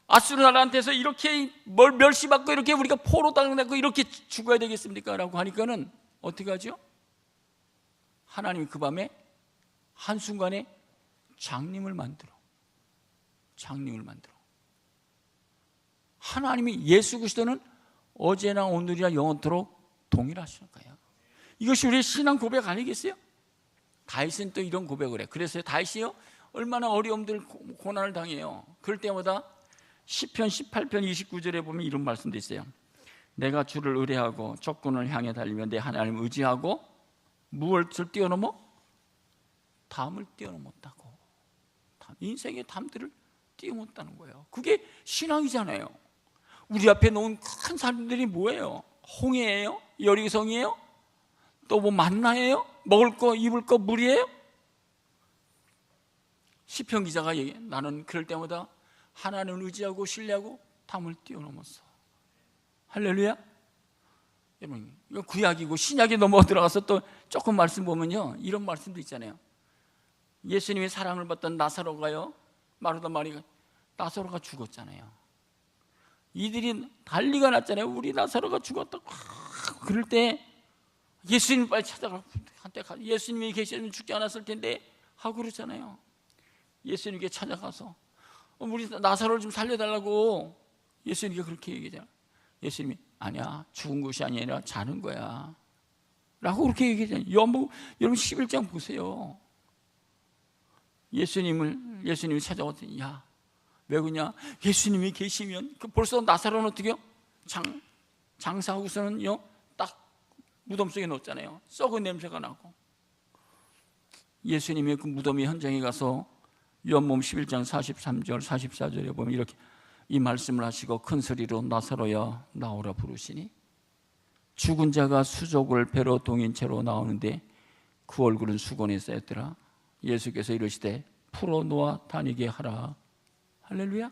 Speaker 1: 아수르 나라한테서 이렇게 멸시받고 이렇게 우리가 포로 당하고 이렇게 죽어야 되겠습니까? 라고 하니까는 어떻게 하죠? 하나님이 그 밤에 한순간에 장님을 만들어. 하나님이, 예수 그리스도는 어제나 오늘이나 영원토록 동일하실 거예요. 이것이 우리의 신앙 고백 아니겠어요? 다윗은 또 이런 고백을 해. 그래서 다윗이요, 얼마나 어려움들, 고난을 당해요. 그럴 때마다 시편 18편 29절에 보면 이런 말씀도 있어요. 내가 주를 의뢰하고 적군을 향해 달리며 내 하나님을 의지하고 무엇을 뛰어넘어? 담을 뛰어넘었다고. 인생의 담들을 뛰어넘었다는 거예요. 그게 신앙이잖아요. 우리 앞에 놓은 큰 사람들이 뭐예요? 홍해예요? 여리고성이에요? 또 뭐 만나예요? 먹을 거, 입을 거, 물이에요? 시편 기자가 얘기해. 나는 그럴 때마다 하나님을 의지하고 신뢰하고 담을 뛰어넘었어. 할렐루야. 여러분, 이거 구약이고 신약에 넘어 들어가서 또 조금 말씀 보면요, 이런 말씀도 있잖아요. 예수님의 사랑을 받던 나사로가요, 마르다 마리가, 나사로가 죽었잖아요. 이들이 난리가 났잖아요. 우리 나사로가 죽었다. 그럴 때 예수님 빨리 찾아가. 예수님이 계시면 죽지 않았을 텐데 하고 그러잖아요. 예수님께 찾아가서 우리 나사로를 좀 살려달라고 예수님께 그렇게 얘기하잖아요. 예수님이 아니야, 죽은 것이 아니라 자는 거야 라고 그렇게 얘기하잖아요. 여러분 11장 보세요. 예수님이 찾아왔더니, 야, 왜 그러냐? 예수님이 계시면 벌써 나사로는 어떻게 해요? 장사하고서는요, 딱 무덤 속에 넣었잖아요. 썩은 냄새가 나고. 예수님이 그 무덤의 현장에 가서 요한복음 11장 43절 44절에 보면 이렇게 이 말씀을 하시고 큰 소리로 나사로야 나오라 부르시니, 죽은 자가 수족을 배로 동인 채로 나오는데 그 얼굴은 수건에 쌓였더라. 예수께서 이르시되 풀어 놓아 다니게 하라. 할렐루야.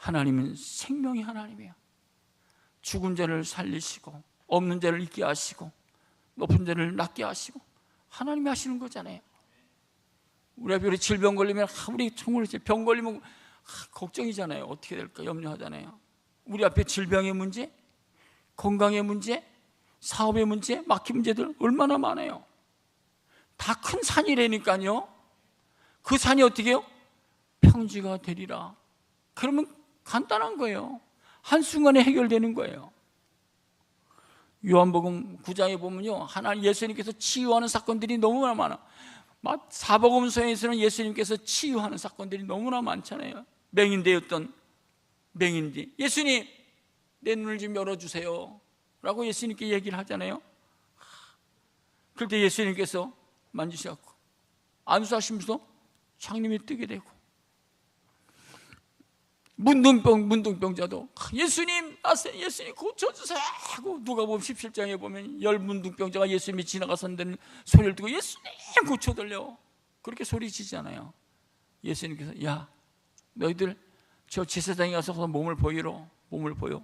Speaker 1: 하나님은 생명의 하나님이에요. 죽은 자를 살리시고 없는 자를 있게 하시고 높은 자를 낮게 하시고 하나님이 하시는 거잖아요. 우리 앞에 질병 걸리면 우리 정말 병 걸리면 걱정이잖아요. 어떻게 될까 염려하잖아요. 우리 앞에 질병의 문제, 건강의 문제, 사업의 문제, 막힌 문제들 얼마나 많아요. 다 큰 산이라니까요. 그 산이 어떻게 해요? 평지가 되리라. 그러면 간단한 거예요. 한순간에 해결되는 거예요. 요한복음 9장에 보면요, 하나님 예수님께서 치유하는 사건들이 너무나 많아. 사복음서에서는 예수님께서 치유하는 사건들이 너무나 많잖아요. 맹인되었던 맹인들, 예수님 내 눈을 좀 열어주세요 라고 예수님께 얘기를 하잖아요. 그럴 때 예수님께서 만지셔갖고 안수하시면서 창림이 뜨게 되고, 문둥병자도 예수님 나세요, 예수님 고쳐주세요 하고 누가복음 17장에 보면 10 문둥병자가 예수님이 지나가선다는 소리를 듣고 예수님 고쳐달래요. 그렇게 소리치잖아요. 예수님께서 야 너희들 저 제사장에 가서 몸을 보이러, 몸을 보여.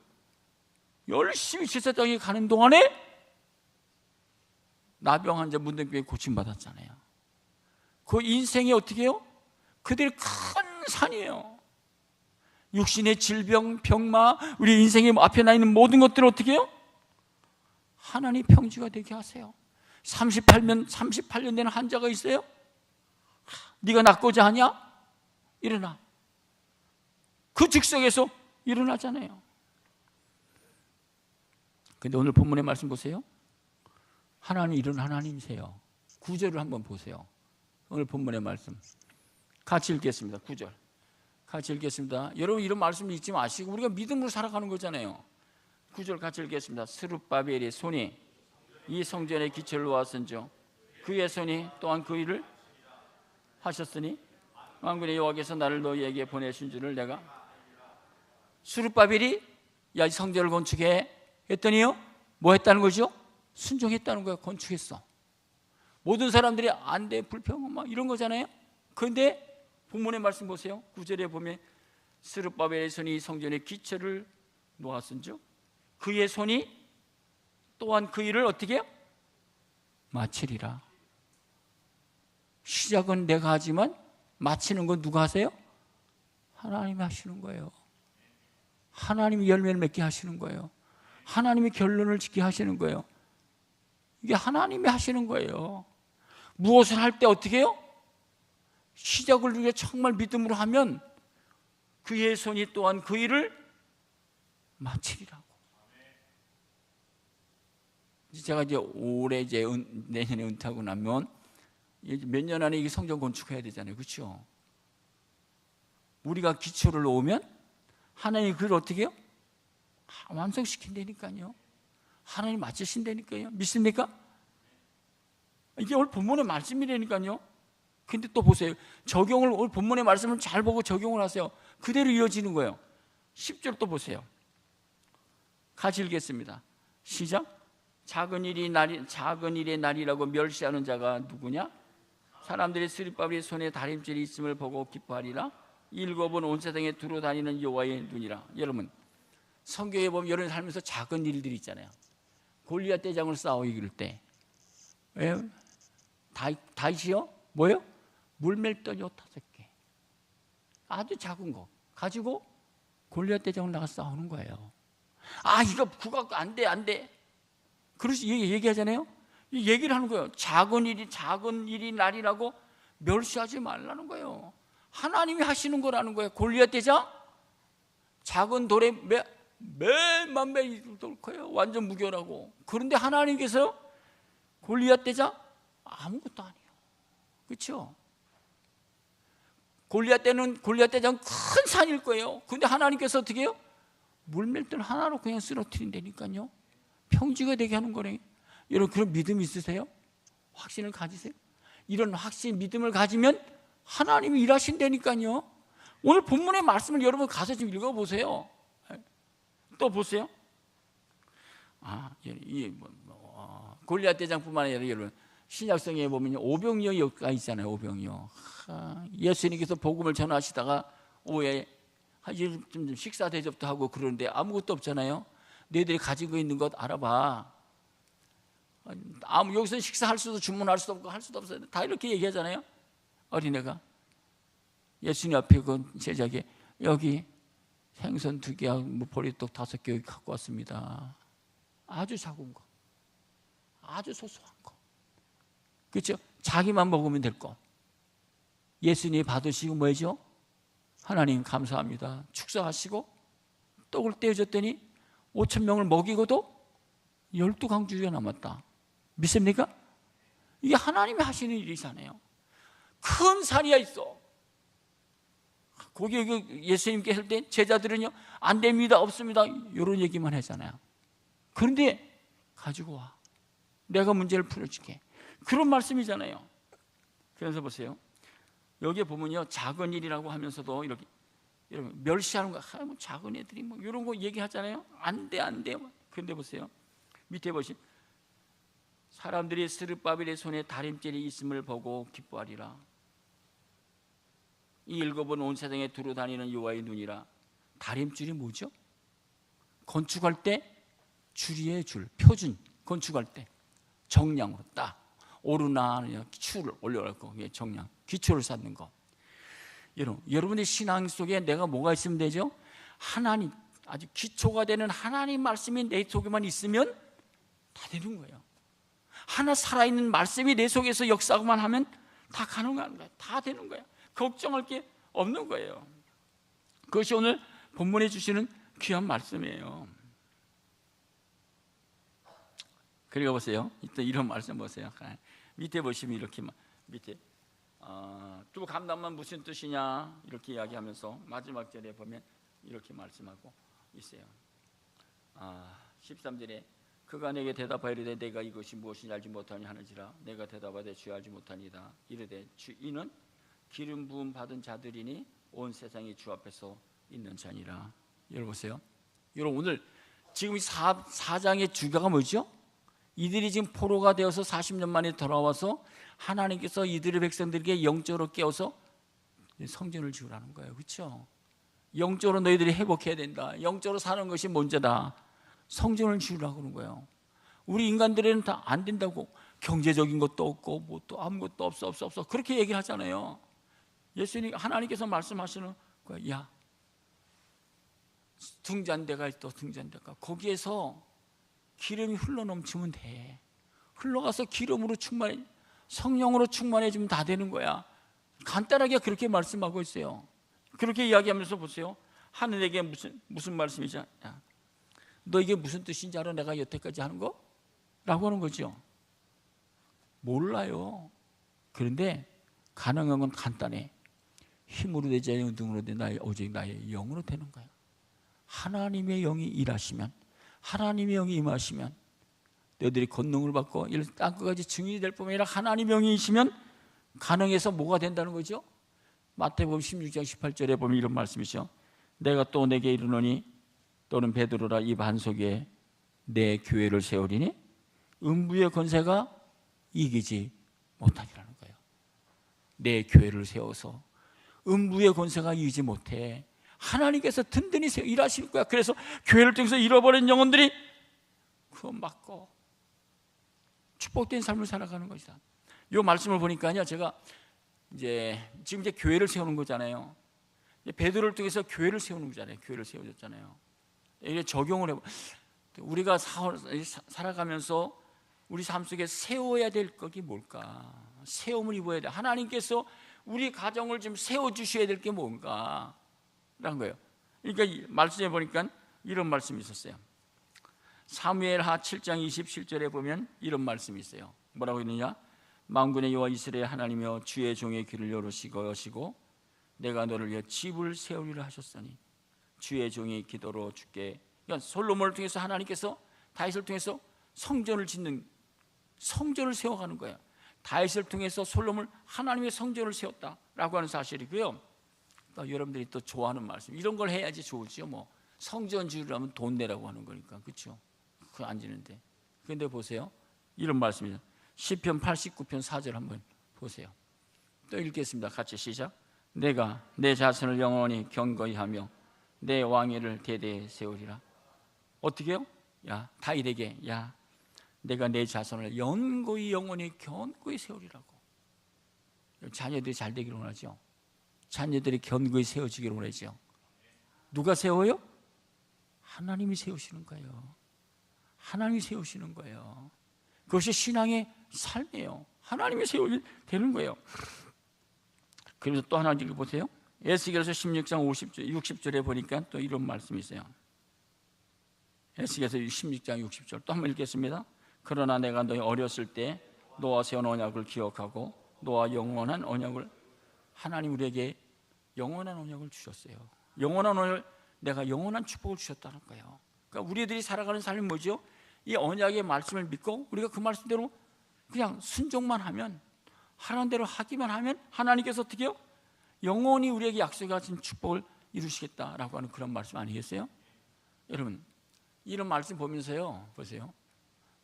Speaker 1: 열심히 제사장에 가는 동안에 나병 환자 문둥병이 고침받았잖아요. 그 인생이 어떻게 해요? 그들이 큰 산이에요. 육신의 질병, 병마, 우리 인생의 앞에 나 있는 모든 것들을 어떻게 해요? 하나님 평지가 되게 하세요. 38년 되는 환자가 있어요? 네가 낫고자 하냐? 일어나. 그 즉석에서 일어나잖아요. 근데 오늘 본문의 말씀 보세요. 하나님 이런 하나님이세요. 9절을 한번 보세요. 오늘 본문의 말씀 같이 읽겠습니다. 9절 같이 읽겠습니다. 여러분 이런 말씀 읽지 마시고 우리가 믿음으로 살아가는 거잖아요. 9절 같이 읽겠습니다. 스룹바벨의 손이 이 성전의 기초를 놓았은즉 그의 손이 또한 그 일을 하셨으니 만군의 여호와께서 나를 너희에게 보내신 줄을 내가. 스룹바벨이 야 이 성전을 건축해 했더니요 뭐 했다는 거죠? 순종했다는 거예요. 건축했어. 모든 사람들이 안 돼, 불평 막 이런 거잖아요. 그런데 본문의 말씀 보세요. 9절에 보면 스룹바벨의 손이 성전의 기초를 놓았은즉 그의 손이 또한 그 일을 어떻게 해요? 마치리라. 시작은 내가 하지만 마치는 건 누가 하세요? 하나님이 하시는 거예요. 하나님이 열매를 맺게 하시는 거예요. 하나님이 결론을 짓게 하시는 거예요. 이게 하나님이 하시는 거예요. 무엇을 할 때 어떻게 해요? 시작을 우리가 정말 믿음으로 하면 그의 손이 또한 그 일을 마치리라고. 제가 이제 올해 내년에 은퇴하고 나면 몇 년 안에 이게 성전 건축해야 되잖아요. 그렇죠? 우리가 기초를 놓으면 하나님이 그걸 어떻게 해요? 완성시킨다니까요. 하나님 맞추신다니까요. 믿습니까? 이게 오늘 본문의 말씀이라니까요. 근데 또 보세요. 적용을, 오늘 본문의 말씀을 잘 보고 적용을 하세요. 그대로 이어지는 거예요. 10절 또 보세요. 같이 읽겠습니다. 시작. 작은 일의 날이라고 멸시하는 자가 누구냐? 사람들이 스룹바벨의 손에 다림질이 있음을 보고 기뻐하리라. 7은 온 세상에 두루 다니는 여호와의 눈이라. 여러분 성경에 보면 여러분 살면서 작은 일들이 있잖아요. 골리앗 대장을 싸워 이길 때 다윗이요? 뭐예요? 물멜떡이 5개 아주 작은 거 가지고 골리앗 대장을 나가 싸우는 거예요. 아 이거 국악 안 돼. 그래서 얘기하잖아요. 이 얘기를 하는 거예요. 작은 일이 날이라고 멸시하지 말라는 거예요. 하나님이 하시는 거라는 거예요. 골리앗 대장 작은 돌에 몇만 배 돌커요. 완전 무결하고. 그런데 하나님께서 골리앗 대장 아무것도 아니에요. 그렇죠? 골리앗 대장 큰 산일 거예요. 그런데 하나님께서 어떻게 해요? 물멜들 하나로 그냥 쓰러뜨린다니까요. 평지가 되게 하는 거래요. 여러분 그런 믿음 있으세요? 확신을 가지세요? 이런 확신, 믿음을 가지면 하나님이 일하신다니까요. 오늘 본문의 말씀을 여러분 가서 좀 읽어보세요. 또 보세요. 골리앗 대장뿐만 아니라 여러분 신약성에 보면 오병이어가 있잖아요. 오병이어. 예수님께서 복음을 전하시다가 오해 이제 좀 식사 대접도 하고 그러는데 아무것도 없잖아요. 너희들이 가지고 있는 것 알아봐. 여기서 식사할 수도 주문할 수도 없고 할 수도 없어요. 다 이렇게 얘기하잖아요. 어린애가 예수님 앞에 그 제자에게 여기 생선 2개하고 뭐 보리떡 5개 갖고 왔습니다. 아주 작은 거, 아주 소소한 거, 그렇죠? 자기만 먹으면 될 거. 예수님이 받으시고 뭐죠? 하나님 감사합니다. 축사하시고 떡을 떼어줬더니 5,000명을 먹이고도 12강주가 남았다. 믿습니까? 이게 하나님이 하시는 일이잖아요. 큰 산이야 있어. 거기 예수님께 할 때 제자들은요, 안 됩니다, 없습니다, 이런 얘기만 하잖아요. 그런데 가지고 와, 내가 문제를 풀어줄게, 그런 말씀이잖아요. 그래서 보세요, 여기에 보면요, 작은 일이라고 하면서도 이렇게 멸시하는 거, 뭐 작은 애들이 뭐 이런 거 얘기하잖아요. 안 돼, 안 돼. 그런데 보세요, 밑에 보시면 사람들이 스룹바벨의 손에 다림질이 있음을 보고 기뻐하리라. 이 일곱은 온 세상에 두루 다니는 여호와의 눈이라. 다림줄이 뭐죠? 건축할 때 줄이에요. 줄, 표준. 건축할 때 정량으로 딱 오르나 기초를 올려놓고 정량, 기초를 쌓는 거. 여러분의 신앙 속에 내가 뭐가 있으면 되죠? 하나님, 아주 기초가 되는 하나님 말씀이 내 속에만 있으면 다 되는 거예요. 하나 살아있는 말씀이 내 속에서 역사만 하면 다 가능한 거예요. 다 되는 거예요. 걱정할 게 없는 거예요. 그것이 오늘 본문에 주시는 귀한 말씀이에요. 그리고 보세요, 또 이런 말씀 보세요. 밑에 보시면 이렇게 밑에 두 감람은 무슨 뜻이냐 이렇게 이야기하면서 마지막 절에 보면 이렇게 말씀하고 있어요. 13절에 그가 내게 대답하이르되 내가 이것이 무엇인지 알지 못하니 하는지라. 내가 대답하되 주여 알지 못하니이다. 이르되 이는 기름 부음 받은 자들이니 온 세상이 주 앞에서 있는 자니라. 여러분 보세요, 여러분 오늘 지금 이 4장의 주가가 뭐죠? 이들이 지금 포로가 되어서 40년 만에 돌아와서 하나님께서 이들의 백성들에게 영적으로 깨워서 성전을 지으라는 거예요. 그렇죠? 영적으로 너희들이 회복해야 된다. 영적으로 사는 것이 문제다. 성전을 지으라고 그러는 거예요. 우리 인간들에는 다 안 된다고, 경제적인 것도 없고 뭐 또 아무것도 없어 그렇게 얘기하잖아요. 예수님, 하나님께서 말씀하시는 거예요. 야, 등잔대가 있어. 등잔대가 거기에서 기름이 흘러넘치면 돼. 흘러가서 기름으로 충만해, 성령으로 충만해지면 다 되는 거야. 간단하게 그렇게 말씀하고 있어요. 그렇게 이야기하면서 보세요, 하늘에게 무슨 말씀이죠? 야, 너 이게 무슨 뜻인지 알아? 내가 여태까지 하는 거? 라고 하는 거죠. 몰라요. 그런데 가능한 건 간단해. 힘으로 되지 아니하고 능으로 되지 오직 나의 영으로 되는 거예요. 하나님의 영이 일하시면, 하나님의 영이 임하시면 너희들이 권능을 받고 땅끝까지 증인이 될 뿐만 아니라 하나님의 영이 있으면 가능해서 뭐가 된다는 거죠? 마태복음 16장 18절에 보면 이런 말씀이죠. 내가 또 내게 이르노니 또는 베드로라 이 반석에 내 교회를 세우리니 음부의 권세가 이기지 못하리라는 거예요. 내 교회를 세워서 음부의 권세가 이기지 못해. 하나님께서 든든히 일하실 거야. 그래서 교회를 통해서 잃어버린 영혼들이 구원받고 축복된 삶을 살아가는 것이다. 이 말씀을 보니까요, 제가 지금 교회를 세우는 거잖아요. 베드로를 통해서 교회를 세우는 거잖아요. 교회를 세워줬잖아요. 이게 적용을 해보. 우리가 살아가면서 우리 삶 속에 세워야 될 것이 뭘까? 세움을 입어야 돼. 하나님께서 우리 가정을 좀 세워주셔야 될 게 뭔가? 라는 거예요. 그러니까 이 말씀에 보니까 이런 말씀이 있었어요. 사무엘하 7장 27절에 보면 이런 말씀이 있어요. 뭐라고 있느냐? 만군의 여호와 이스라엘 하나님이여 주의 종의 귀를 열으시고 내가 너를 위해 집을 세우리라 하셨으니 주의 종의 기도로 주께. 그러니까 솔로몬을 통해서 하나님께서 다윗을 통해서 성전을 세워가는 거예요. 다윗을 통해서 솔로몬 하나님의 성전을 세웠다라고 하는 사실이고요. 또 여러분들이 또 좋아하는 말씀, 이런 걸 해야지 좋으죠. 뭐 성전 지으려면 돈 내라고 하는 거니까, 그렇죠? 그거 안 지는데. 그런데 보세요, 이런 말씀이죠. 시편 89편 4절 한번 보세요. 또 읽겠습니다. 같이 시작. 내가 내 자손을 영원히 경거히 하며 내 왕위를 대대에 세우리라. 어떻게요? 야, 다윗에게, 야, 내가 내 자손을 영원히 견고히 세우리라고. 자녀들이 잘 되기를 원하죠. 자녀들이 견고히 세워지기를 원하죠. 누가 세워요? 하나님이 세우시는 거예요. 하나님이 세우시는 거예요. 그것이 신앙의 삶이에요. 하나님이 세우면 되는 거예요. 그래서 또 하나 읽어보세요. 에스겔서 16장 60절에 보니까 또 이런 말씀이 있어요. 에스겔서 16장 60절 또 한번 읽겠습니다. 그러나 내가 너희 어렸을 때 너와 세운 언약을 기억하고 너와 영원한 언약을, 하나님 우리에게 영원한 언약을 주셨어요. 영원한 언약을, 내가 영원한 축복을 주셨다는 거예요. 그러니까 우리들이 살아가는 삶이 뭐죠? 이 언약의 말씀을 믿고 우리가 그 말씀대로 그냥 순종만 하면, 하라는 대로 하기만 하면 하나님께서 어떻게 해요? 영원히 우리에게 약속하신 축복을 이루시겠다라고 하는 그런 말씀 아니겠어요? 여러분, 이런 말씀 보면서요, 보세요.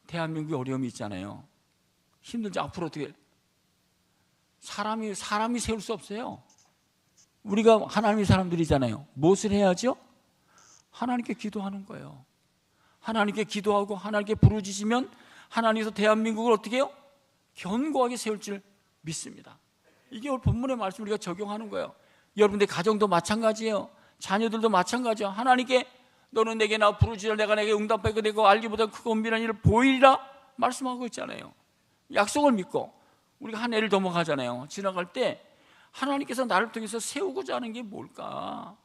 Speaker 1: 대한민국에 어려움이 있잖아요. 힘들지. 앞으로 어떻게, 사람이 세울 수 없어요. 우리가 하나님의 사람들이잖아요. 무엇을 해야죠? 하나님께 기도하는 거예요. 하나님께 기도하고 하나님께 부르짖으면 하나님께서 대한민국을 어떻게 해요? 견고하게 세울 줄 믿습니다. 이게 오늘 본문의 말씀 우리가 적용하는 거예요. 여러분들 가정도 마찬가지예요. 자녀들도 마찬가지예요. 하나님께 너는 내게 나 부르짖으라 내가 내게 응답하게 되고 알기보다 크고 은밀한 일을 보이리라 말씀하고 있잖아요. 약속을 믿고 우리가 한 해를 넘어가잖아요. 지나갈 때 하나님께서 나를 통해서 세우고자 하는 게 뭘까?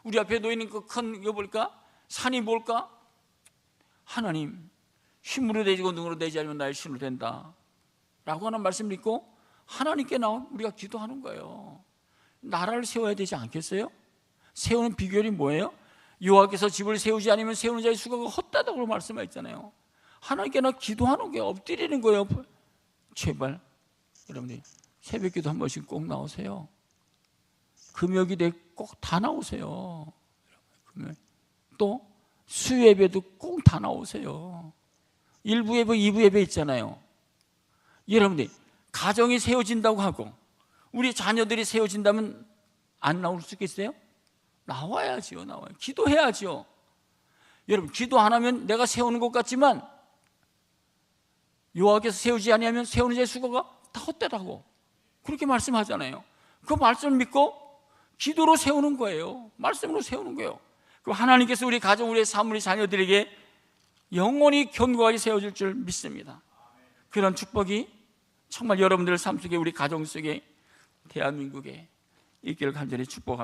Speaker 1: 우리 앞에 놓이는 그 큰 이거 뭘까? 산이 뭘까? 하나님, 힘으로 되지고 능으로 되지 않으면 나의 신으로 된다 라고 하는 말씀 믿고 하나님께 나온 우리가 기도하는 거예요. 나라를 세워야 되지 않겠어요? 세우는 비결이 뭐예요? 여호와께서 집을 세우지 않으면 세우는 자의 수고가 헛되다고 말씀하셨잖아요. 하나님께 나 기도하는 거예요. 엎드리는 거예요. 제발 여러분들 새벽기도 한 번씩 꼭 나오세요. 금요일에 꼭 다 나오세요. 또 수요예배도 꼭 다 나오세요. 1부 예배, 2부 예배 있잖아요. 여러분들 가정이 세워진다고 하고 우리 자녀들이 세워진다면 안 나올 수 있겠어요? 나와야지요. 나와요. 기도해야죠. 여러분 기도 안 하면 내가 세우는 것 같지만 여호와께서 세우지 아니하면 세우는 자의 수고가 다 헛되다고 그렇게 말씀하잖아요. 그 말씀을 믿고 기도로 세우는 거예요. 말씀으로 세우는 거예요. 그럼 하나님께서 우리 가정, 우리 삶, 우리 자녀들에게 영원히 견고하게 세워줄 줄 믿습니다. 그런 축복이 정말 여러분들 삶 속에, 우리 가정 속에, 대한민국에 있기를 간절히 축복합니다.